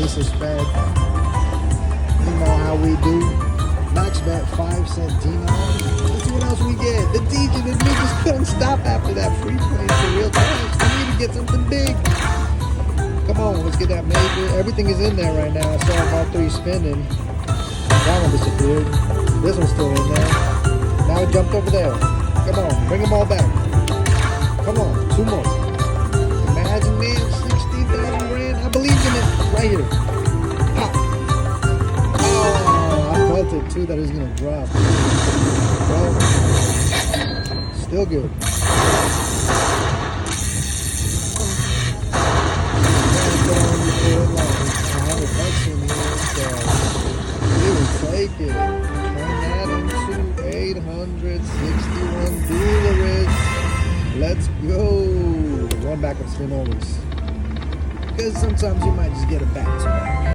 ace of spade. You know how we do. Max bet 5 centino. Let's see what else we get. The DJ, the dude just couldn't stop after that free play for real time. We need to get something big. Come on, let's get that major. Everything is in there right now. I saw all 3 spinning. That one disappeared. This one's still in there. Now it jumped over there. Come on, bring them all back. Come on, 2 more. Imagine, man, 16,000 grand. I believe in it. Right here. Pop. Oh, I felt it too that it was gonna drop. Well, still good. $100 in here, so we will take it. Turn that into 861 dollars. Let's go. Run back and spin all this. Because sometimes you might just get it back to back.